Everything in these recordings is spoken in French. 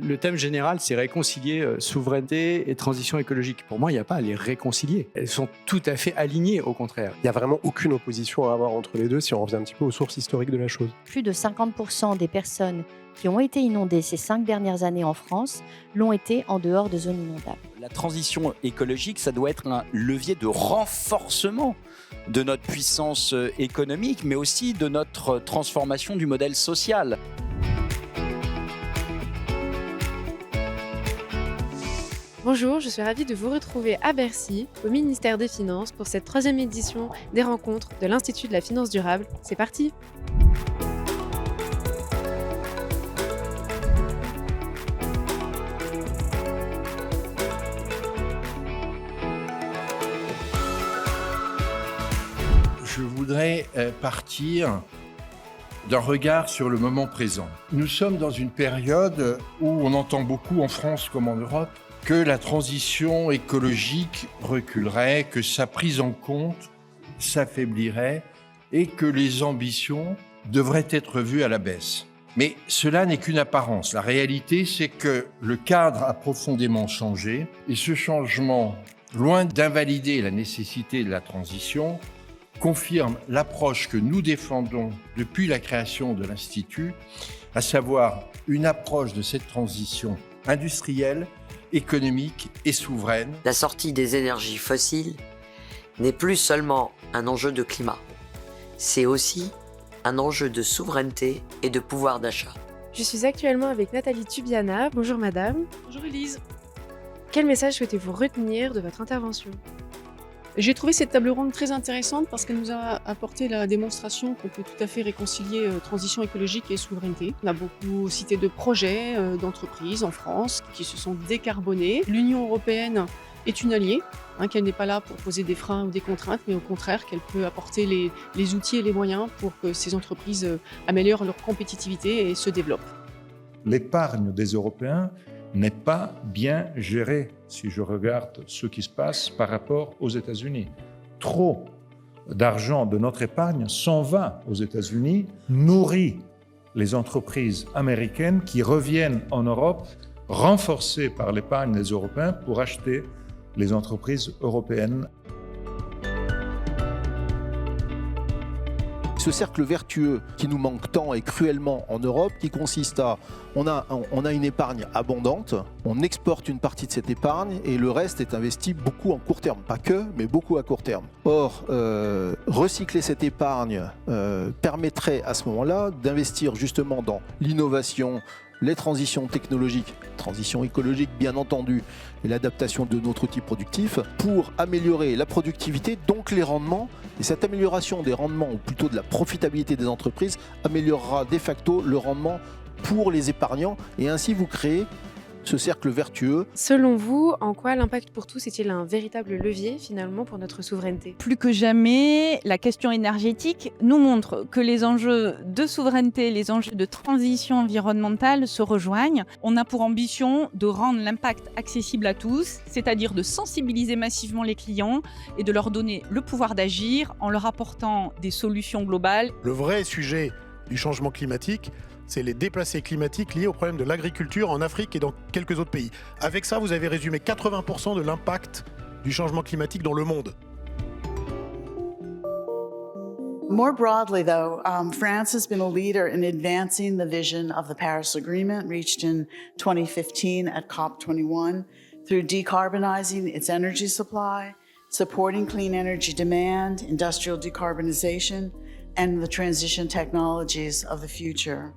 Le thème général, c'est réconcilier souveraineté et transition écologique. Pour moi, il n'y a pas à les réconcilier. Elles sont tout à fait alignées, au contraire. Il n'y a vraiment aucune opposition à avoir entre les deux si on revient un petit peu aux sources historiques de la chose. Plus de 50% des personnes qui ont été inondées ces 5 dernières années en France l'ont été en dehors de zones inondables. La transition écologique, ça doit être un levier de renforcement de notre puissance économique, mais aussi de notre transformation du modèle social. Bonjour, je suis ravie de vous retrouver à Bercy, au ministère des Finances, pour cette 3e édition des rencontres de l'Institut de la Finance Durable. C'est parti! Je voudrais partir d'un regard sur le moment présent. Nous sommes dans une période où on entend beaucoup en France comme en Europe que la transition écologique reculerait, que sa prise en compte s'affaiblirait et que les ambitions devraient être vues à la baisse. Mais cela n'est qu'une apparence. La réalité, c'est que le cadre a profondément changé et ce changement, loin d'invalider la nécessité de la transition, confirme l'approche que nous défendons depuis la création de l'Institut, à savoir une approche de cette transition industrielle, économique et souveraine. La sortie des énergies fossiles n'est plus seulement un enjeu de climat, c'est aussi un enjeu de souveraineté et de pouvoir d'achat. Je suis actuellement avec Nathalie Tubiana. Bonjour madame. Bonjour Élise. Quel message souhaitez-vous retenir de votre intervention ? J'ai trouvé cette table ronde très intéressante parce qu'elle nous a apporté la démonstration qu'on peut tout à fait réconcilier transition écologique et souveraineté. On a beaucoup cité de projets d'entreprises en France qui se sont décarbonés. L'Union européenne est une alliée, qu'elle n'est pas là pour poser des freins ou des contraintes, mais au contraire qu'elle peut apporter les outils et les moyens pour que ces entreprises améliorent leur compétitivité et se développent. L'épargne des Européens n'est pas bien gérée si je regarde ce qui se passe par rapport aux États-Unis. Trop d'argent de notre épargne s'en va aux États-Unis, nourrit les entreprises américaines qui reviennent en Europe, renforcées par l'épargne des Européens pour acheter les entreprises européennes. Ce cercle vertueux qui nous manque tant et cruellement en Europe, qui consiste à, on a une épargne abondante, on exporte une partie de cette épargne et le reste est investi beaucoup en court terme. Pas que, mais beaucoup à court terme. Or, recycler cette épargne permettrait à ce moment-là d'investir justement dans l'innovation, les transitions technologiques, transition écologique bien entendu, et l'adaptation de notre outil productif pour améliorer la productivité, donc les rendements. Et cette amélioration des rendements, ou plutôt de la profitabilité des entreprises, améliorera de facto le rendement pour les épargnants. Et ainsi, vous créez ce cercle vertueux. Selon vous, en quoi l'impact pour tous est-il un véritable levier finalement pour notre souveraineté ? Plus que jamais, la question énergétique nous montre que les enjeux de souveraineté, les enjeux de transition environnementale se rejoignent. On a pour ambition de rendre l'impact accessible à tous, c'est-à-dire de sensibiliser massivement les clients et de leur donner le pouvoir d'agir en leur apportant des solutions globales. Le vrai sujet du changement climatique, c'est les déplacés climatiques liés au problème de l'agriculture en Afrique et dans quelques autres pays. Avec ça, vous avez résumé 80% de l'impact du changement climatique dans le monde. More broadly, though, France has been a leader in advancing the vision of the Paris Agreement reached in 2015 at COP21 through decarbonizing its energy supply, supporting clean energy demand, industrial decarbonization, and the transition technologies of the future.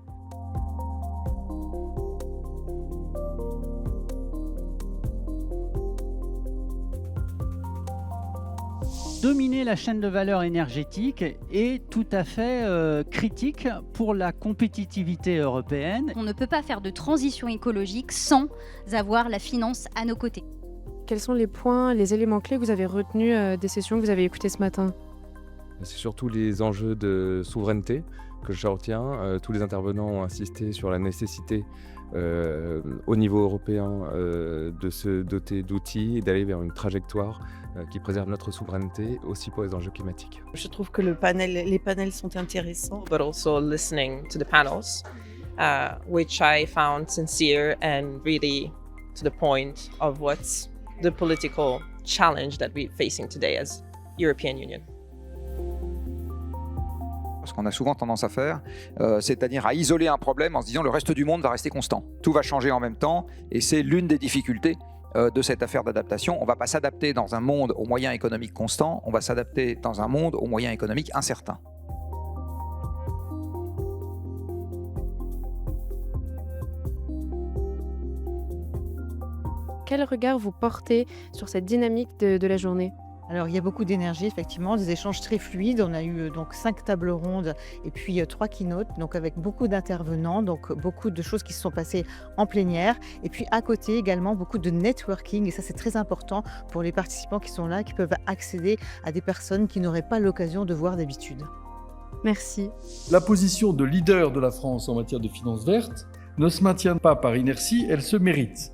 Dominer la chaîne de valeur énergétique est tout à fait critique pour la compétitivité européenne. On ne peut pas faire de transition écologique sans avoir la finance à nos côtés. Quels sont les points, les éléments clés que vous avez retenus des sessions que vous avez écoutées ce matin ? C'est surtout les enjeux de souveraineté que je retiens. Tous les intervenants ont insisté sur la nécessité au niveau européen de se doter d'outils et d'aller vers une trajectoire qui préserve notre souveraineté aussi pour les enjeux climatiques. Je trouve que les panels sont intéressants. But also listening to the panels which I found sincere and really to the point of what's the political challenge that we're facing today as European Union. Ce qu'on a souvent tendance à faire, c'est-à-dire à isoler un problème en se disant le reste du monde va rester constant. Tout va changer en même temps et c'est l'une des difficultés de cette affaire d'adaptation. On ne va pas s'adapter dans un monde aux moyens économiques constants, on va s'adapter dans un monde aux moyens économiques incertains. Quel regard vous portez sur cette dynamique de la journée ? Alors, il y a beaucoup d'énergie, effectivement, des échanges très fluides. On a eu donc 5 tables rondes et puis 3 keynotes, donc avec beaucoup d'intervenants, donc beaucoup de choses qui se sont passées en plénière. Et puis à côté également, beaucoup de networking. Et ça, c'est très important pour les participants qui sont là, qui peuvent accéder à des personnes qui n'auraient pas l'occasion de voir d'habitude. Merci. La position de leader de la France en matière de finances vertes ne se maintient pas par inertie, elle se mérite.